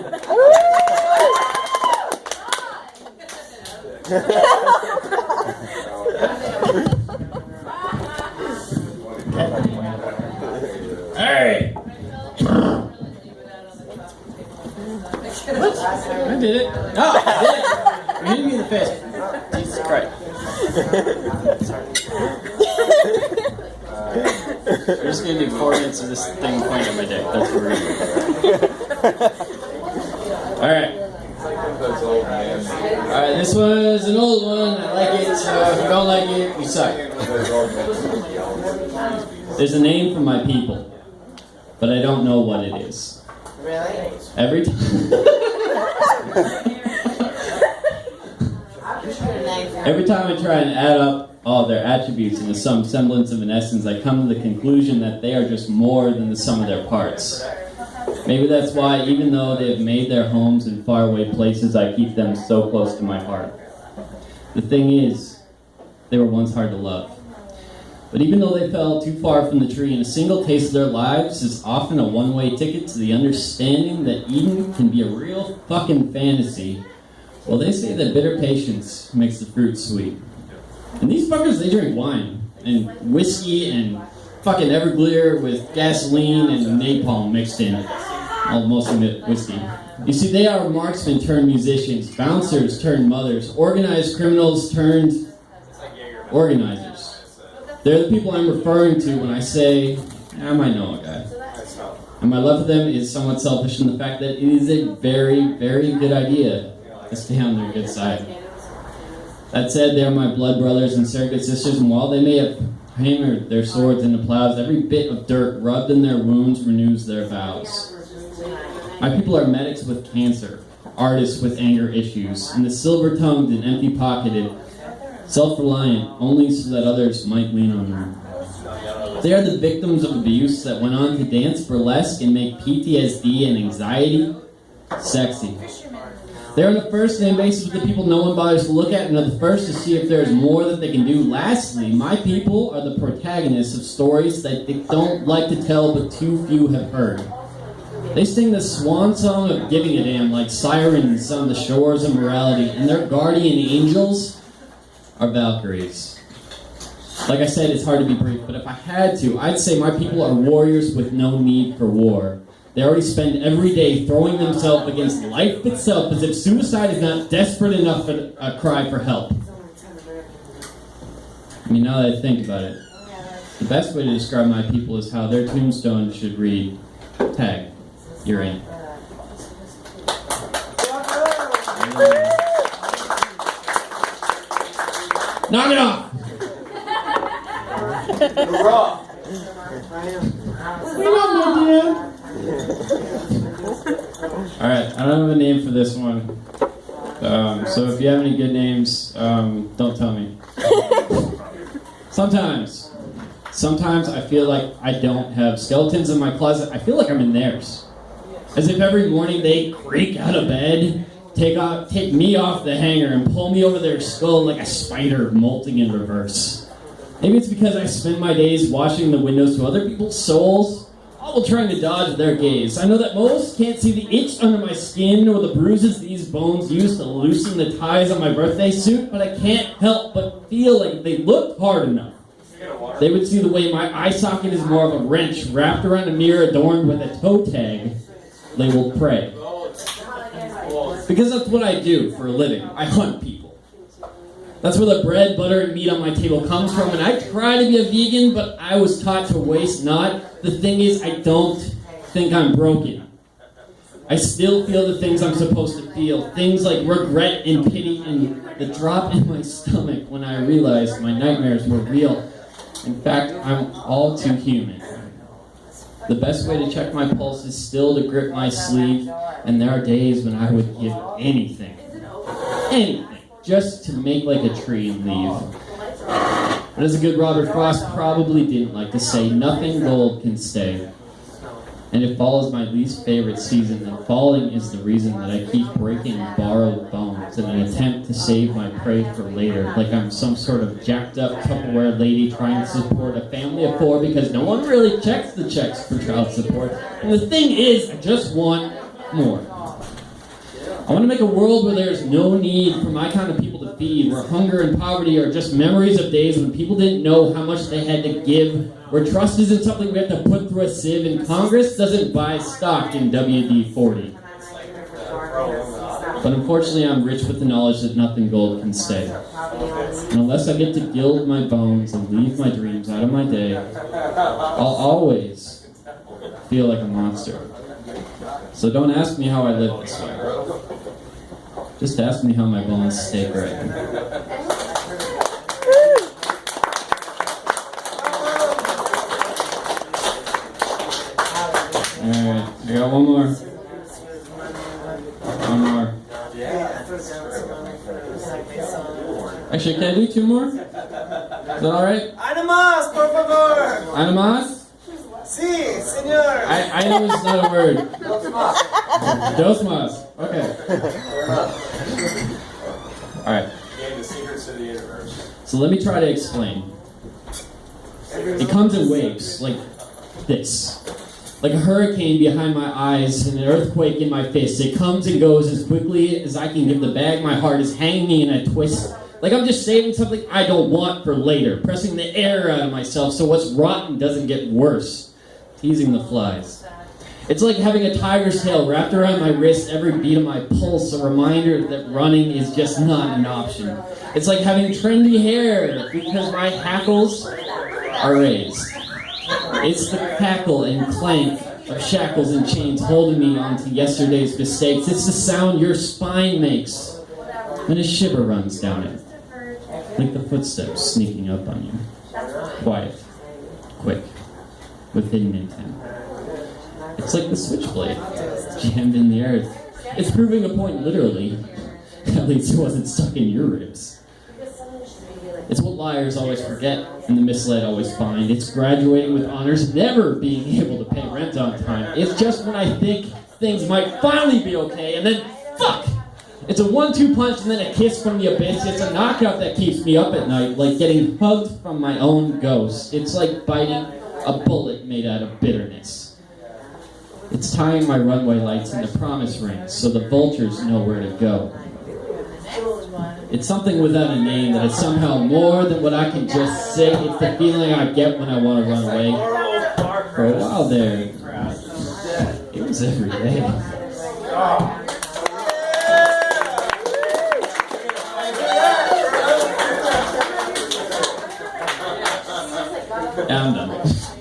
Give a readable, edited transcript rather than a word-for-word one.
Hey! What? I did it. No, I did it. You're hitting me in the face. Jesus Christ. We're just going to do 4 minutes of this thing pointing at my dick. That's what we're going to do. Alright. Alright, this was an old one. I like it. If you don't like it, you suck. There's a name for my people, but I don't know what it is. Really? Every time I try and add up all their attributes into some semblance of an essence, I come to the conclusion that they are just more than the sum of their parts. Maybe that's why, even though they have made their homes in faraway places, I keep them so close to my heart. The thing is, they were once hard to love. But even though they fell too far from the tree, and a single taste of their lives is often a one-way ticket to the understanding that Eden can be a real fucking fantasy, well, they say that bitter patience makes the fruit sweet. And these fuckers, they drink wine, and whiskey, and fucking Everclear with gasoline and napalm mixed in it. Well, mostly whiskey. You see, they are marksmen turned musicians, bouncers turned mothers, organized criminals turned organizers. They're the people I'm referring to when I say, I might know a guy. And my love for them is somewhat selfish in the fact that it is a very, very good idea to stay on their good side. That said, they are my blood brothers and surrogate sisters, and while they may have hammered their swords into plows, every bit of dirt rubbed in their wounds renews their vows. My people are medics with cancer, artists with anger issues, and the silver-tongued and empty-pocketed, self-reliant only so that others might lean on them. They are the victims of abuse that went on to dance burlesque and make PTSD and anxiety sexy. They are on the first-name basis with the people no one bothers to look at and are the first to see if there is more that they can do. Lastly, my people are the protagonists of stories that they don't like to tell but too few have heard. They sing the swan song of giving a damn like sirens on the shores of morality, and their guardian angels are Valkyries. Like I said, it's hard to be brief, but if I had to, I'd say my people are warriors with no need for war. They already spend every day throwing themselves against life itself as if suicide is not desperate enough for a cry for help. I mean, now that I think about it, the best way to describe my people is how their tombstone should read, tag, you're in. Knock it off! Raw. We love my dear. Alright, I don't have a name for this one. So if you have any good names, don't tell me. Sometimes I feel like I don't have skeletons in my closet. I feel like I'm in theirs. As if every morning they creak out of bed, take me off the hanger and pull me over their skull like a spider molting in reverse. Maybe it's because I spend my days washing the windows to other people's souls, all while trying to dodge their gaze. I know that most can't see the itch under my skin or the bruises these bones use to loosen the ties on my birthday suit, but I can't help but feel like if they looked hard enough, they would see the way my eye socket is more of a wrench wrapped around a mirror adorned with a toe tag labeled prey. Because that's what I do for a living. I hunt people. That's where the bread, butter, and meat on my table comes from, and I try to be a vegan, but I was taught to waste not. The thing is, I don't think I'm broken. I still feel the things I'm supposed to feel. Things like regret and pity and the drop in my stomach when I realized my nightmares were real. In fact, I'm all too human. The best way to check my pulse is still to grip my sleeve, and there are days when I would give anything, just to make like a tree and leave. But as a good Robert Frost probably didn't like to say, nothing gold can stay. And if fall is my least favorite season, then falling is the reason that I keep breaking borrowed bones in an attempt to save my prey for later, like I'm some sort of jacked up Tupperware lady trying to support a family of 4 because no one really checks the checks for child support. And the thing is, I just want more. I want to make a world where there's no need for my kind of people to feed, where hunger and poverty are just memories of days when people didn't know how much they had to give, where trust isn't something we have to put through a sieve, and Congress doesn't buy stock in WD-40. But unfortunately, I'm rich with the knowledge that nothing gold can stay. And unless I get to gild my bones and leave my dreams out of my day, I'll always feel like a monster. So don't ask me how I live this way. Just ask me how my bones stay gray. Alright, I got one more. One more. Actually, can I do two more? Is that alright? Ana más, por favor! Ana más? Sí, señor! I know it's not a word. Dos más. Okay. Alright. So let me try to explain. It comes in waves, like this. Like a hurricane behind my eyes and an earthquake in my fists. It comes and goes as quickly as I can give the bag. My heart is hanging me in a twist. Like I'm just saving something I don't want for later. Pressing the air out of myself so what's rotten doesn't get worse. Teasing the flies. It's like having a tiger's tail wrapped around my wrist, every beat of my pulse, a reminder that running is just not an option. It's like having trendy hair because my hackles are raised. It's the cackle and clank of shackles and chains holding me onto yesterday's mistakes. It's the sound your spine makes when a shiver runs down it. Like the footsteps sneaking up on you. Quiet. Quick. With hidden intent. It's like the switchblade jammed in the earth. It's proving a point literally. At least it wasn't stuck in your ribs. It's what liars always forget and the misled always find. It's graduating with honors, never being able to pay rent on time. It's just when I think things might finally be okay, and then, fuck! It's a 1-2 punch and then a kiss from the abyss. It's a knockout that keeps me up at night, like getting hugged from my own ghost. It's like biting a bullet made out of bitterness. It's tying my runway lights into promise rings so the vultures know where to go. It's something without a name that is somehow more than what I can just say. It's the feeling I get when I want to run away. For a while there, it was every day. I'm done.